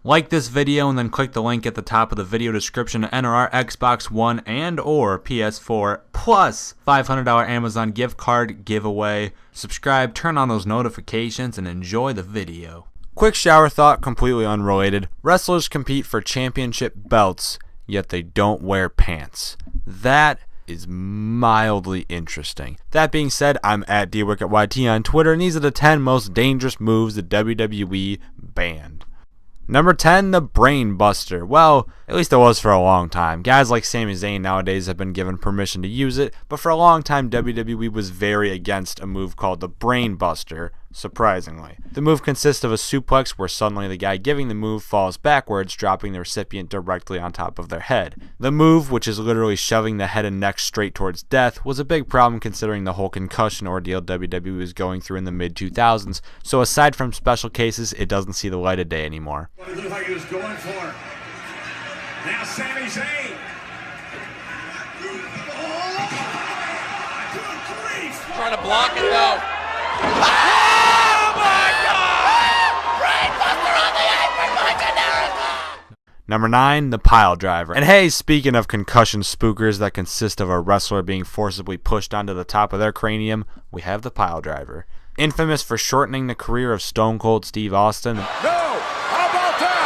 Like this video and then click the link at the top of the video description to enter our Xbox One and or PS4 plus $500 Amazon gift card giveaway. Subscribe, turn on those notifications, and enjoy the video. Quick shower thought, completely unrelated. Wrestlers compete for championship belts, yet they don't wear pants. Is mildly interesting. That being said, I'm at DWicketYT on Twitter, and these are the 10 most dangerous moves the WWE banned. Number 10, the Brain Buster. Well, at least it was for a long time. Guys like Sami Zayn nowadays have been given permission to use it, but for a long time WWE was very against a move called the Brain Buster, surprisingly. The move consists of a suplex where suddenly the guy giving the move falls backwards, dropping the recipient directly on top of their head. The move, which is literally shoving the head and neck straight towards death, was a big problem considering the whole concussion ordeal WWE was going through in the mid-2000s, so aside from special cases, it doesn't see the light of day anymore. What it looked like he was going for. Now Sami Zayn. Trying to block it though. Number 9, the Pile Driver. And hey, speaking of concussion spookers that consist of a wrestler being forcibly pushed onto the top of their cranium, we have the Pile Driver. Infamous for shortening the career of Stone Cold Steve Austin. No! How about that?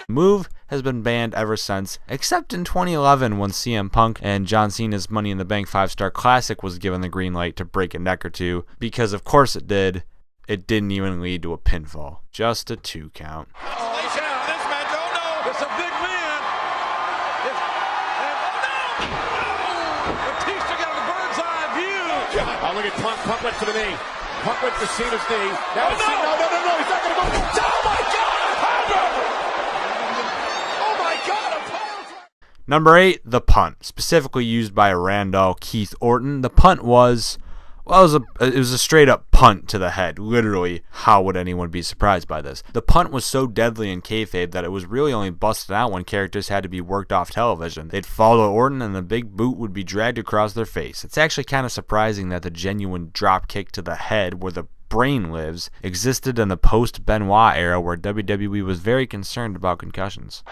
The move has been banned ever since, except in 2011 when CM Punk and John Cena's Money in the Bank 5-Star Classic was given the green light to break a neck or two, because of course it did. It didn't even lead to a pinfall. Just a 2 count. This match, oh no! It's a big man! Batista got a bird's eye view! Oh, look at Punk. Punk went for the knee. Punk went for Cena's knee. Now it's Cena. No, he's not going to go. Oh my God! A pile driver! Oh my God! A pile driver! Number 8, the punt. Specifically used by Randall Keith Orton. The punt was... well, it was a straight up punt to the head. Literally, how would anyone be surprised by this? The punt was so deadly in kayfabe that it was really only busted out when characters had to be worked off television. They'd follow Orton and the big boot would be dragged across their face. It's actually kind of surprising that the genuine drop kick to the head where the brain lives existed in the post-Benoit era where WWE was very concerned about concussions.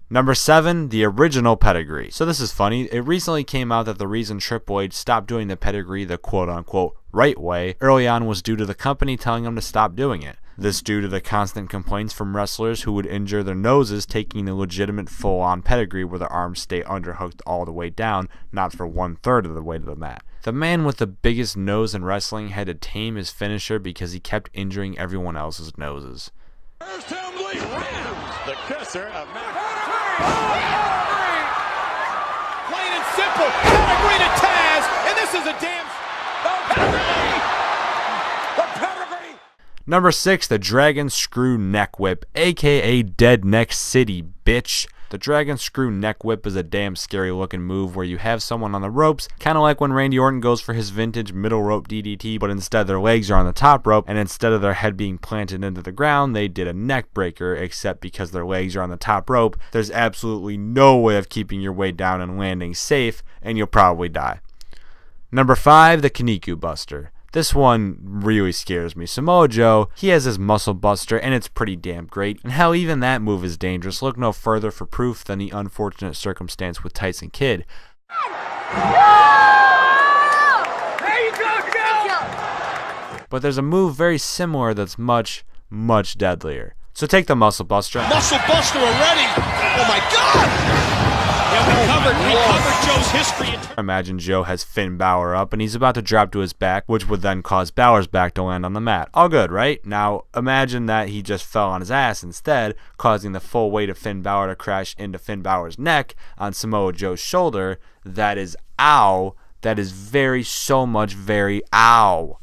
Number 7, the original pedigree. So this is funny. It recently came out that the reason Triple H stopped doing the pedigree the quote-unquote right way early on was due to the company telling him to stop doing it. This due to the constant complaints from wrestlers who would injure their noses taking the legitimate full-on pedigree where their arms stay underhooked all the way down, not for 1/3 of the way to the mat. The man with the biggest nose in wrestling had to tame his finisher because he kept injuring everyone else's noses. First time lead. The kisser of Plain and simple, pedigree to Taz, and this is a damn... the pedigree. Number 6, the Dragon Screw Neck Whip, aka Dead Neck City, bitch. The Dragon Screw Neck Whip is a damn scary looking move where you have someone on the ropes, kind of like when Randy Orton goes for his vintage middle rope DDT, but instead their legs are on the top rope, and instead of their head being planted into the ground, they did a neck breaker, except because their legs are on the top rope, there's absolutely no way of keeping your way down and landing safe, and you'll probably die. Number 5, the Kaniku Buster. This one really scares me. Samoa Joe, he has his muscle buster, and it's pretty damn great. And hell, even that move is dangerous. Look no further for proof than the unfortunate circumstance with Tyson Kidd. But there's a move very similar that's much, much deadlier. So take the Muscle Buster. Muscle Buster already! Oh my God! Yeah, we covered Joe's history. Imagine Joe has Finn Balor up and he's about to drop to his back, which would then cause Balor's back to land on the mat. All good, right? Now imagine that he just fell on his ass instead, causing the full weight of Finn Balor to crash into Finn Balor's neck on Samoa Joe's shoulder. That is ow. That is very ow.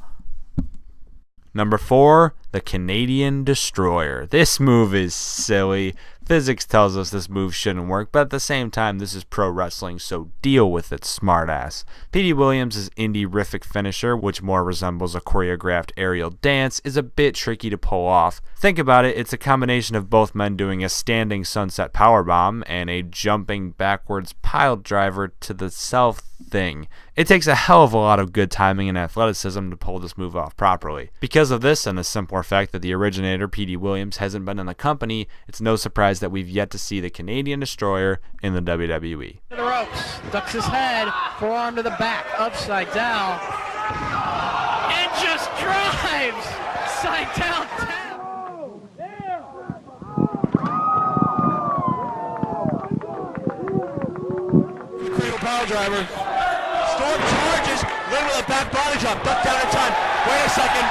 Number 4, the Canadian Destroyer. This move is silly. Physics tells us this move shouldn't work, but at the same time, this is pro wrestling, so deal with it, smartass. Petey Williams' indie-rific finisher, which more resembles a choreographed aerial dance, is a bit tricky to pull off. Think about it, it's a combination of both men doing a standing sunset powerbomb and a jumping backwards pile driver to the self thing. It takes a hell of a lot of good timing and athleticism to pull this move off properly. Because of this and the simpler fact that the originator, Petey Williams, hasn't been in the company, it's no surprise that we've yet to see the Canadian Destroyer in the WWE. To the ropes, ducks his head, forearm to the back, upside down, and just drives side down. Cradle power driver. Storm charges. Lynn with a back body drop. Duck down in time. Wait a second.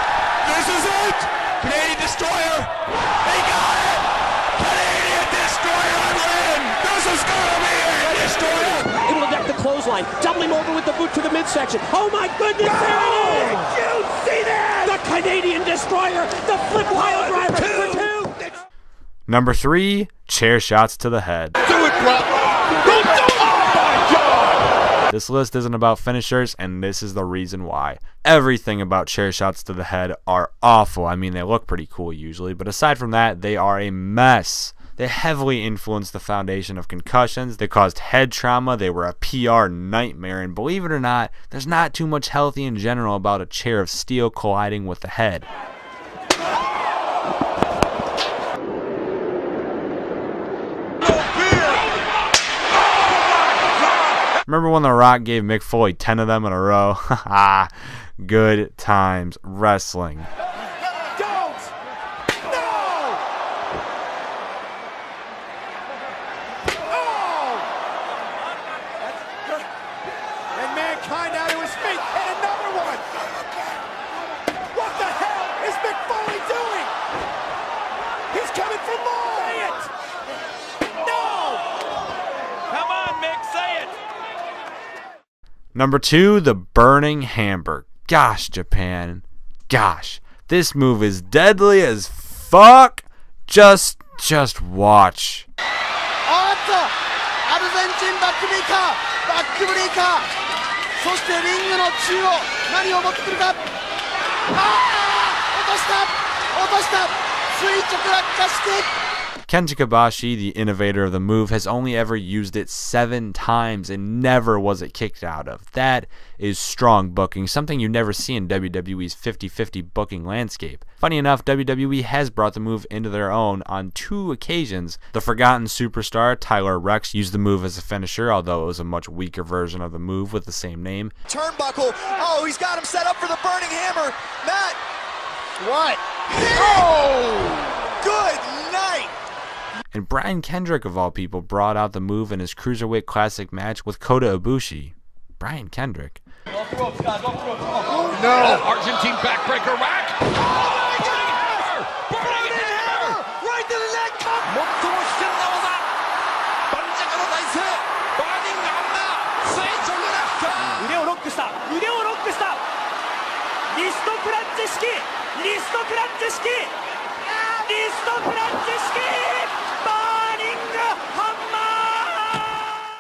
This is it. Canadian Destroyer. They got it. Canadian Destroyer on Lynn. This is gonna be it. Destroyer. Able to deck the clothesline. Double him over with the boot to the midsection. Oh my goodness. There it is. Did you see that? The Canadian Destroyer. The flip pile driver for two. Number 3, chair shots to the head. Do it, bro. Don't do it. This list isn't about finishers, and this is the reason why. Everything about chair shots to the head are awful. I mean, they look pretty cool usually, but aside from that, they are a mess. They heavily influenced the foundation of concussions. They caused head trauma. They were a PR nightmare, and believe it or not, there's not too much healthy in general about a chair of steel colliding with the head. Remember when The Rock gave Mick Foley 10 of them in a row? Haha, good times wrestling. Don't! No! Oh! And Mankind out to his feet, and another one! What the hell is Mick Foley doing? He's coming for more! Say it! No! Come on, Mick, say it! Number 2, the Burning Hammer. Gosh, Japan. Gosh, this move is deadly as fuck. Just watch. あっとアルゼンチンバックブレイカーそしてリングの中央何を持ってくるか落とした垂直落下して Kenji Kobashi, the innovator of the move, has only ever used it 7 times and never was it kicked out of. That is strong booking, something you never see in WWE's 50-50 booking landscape. Funny enough, WWE has brought the move into their own on 2 occasions. The Forgotten Superstar, Tyler Rex, used the move as a finisher, although it was a much weaker version of the move with the same name. Turnbuckle, oh, he's got him set up for the Burning Hammer. Matt, what? Oh, good night. And Brian Kendrick, of all people, brought out the move in his Cruiserweight Classic match with Kota Ibushi. Brian Kendrick. No! Argentine backbreaker rack! Burning Hammer! Right to the neck! 最も危険な技盤石の体勢バーニングハンマー垂直落下腕をロックしたリストクラッチ式リストクラッチ式バーニングハンマ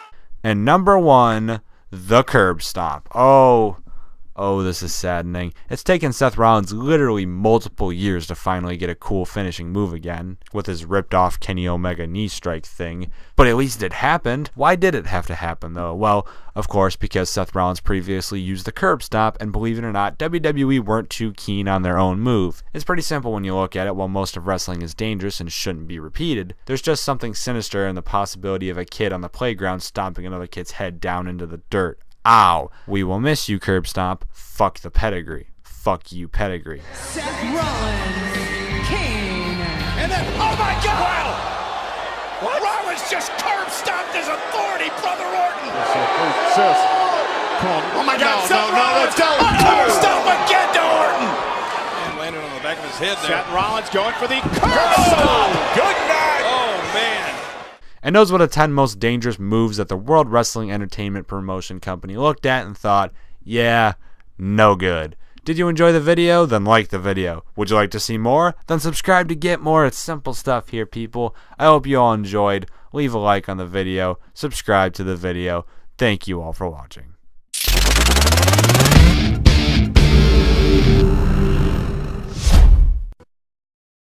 ー And number 1, the curb stomp. Oh, this is saddening. It's taken Seth Rollins literally multiple years to finally get a cool finishing move again, with his ripped-off Kenny Omega knee strike thing. But at least it happened. Why did it have to happen, though? Well, of course, because Seth Rollins previously used the curb stomp, and believe it or not, WWE weren't too keen on their own move. It's pretty simple when you look at it. While most of wrestling is dangerous and shouldn't be repeated, there's just something sinister in the possibility of a kid on the playground stomping another kid's head down into the dirt. Ow. We will miss you, curb stomp. Fuck the pedigree. Fuck you, pedigree. Seth Rollins, Kane. And then, oh my God! Wow! What? Rollins just curb stomped his authority, Brother Orton! Oh my God, Seth Rollins! Curb stomp again to Orton! And landed on the back of his head there. Seth Rollins going for the curb stomp! Good night! Oh man! And those were the 10 most dangerous moves that the World Wrestling Entertainment Promotion Company looked at and thought, yeah, no good. Did you enjoy the video? Then like the video. Would you like to see more? Then subscribe to get more. It's simple stuff here, people. I hope you all enjoyed. Leave a like on the video. Subscribe to the video. Thank you all for watching.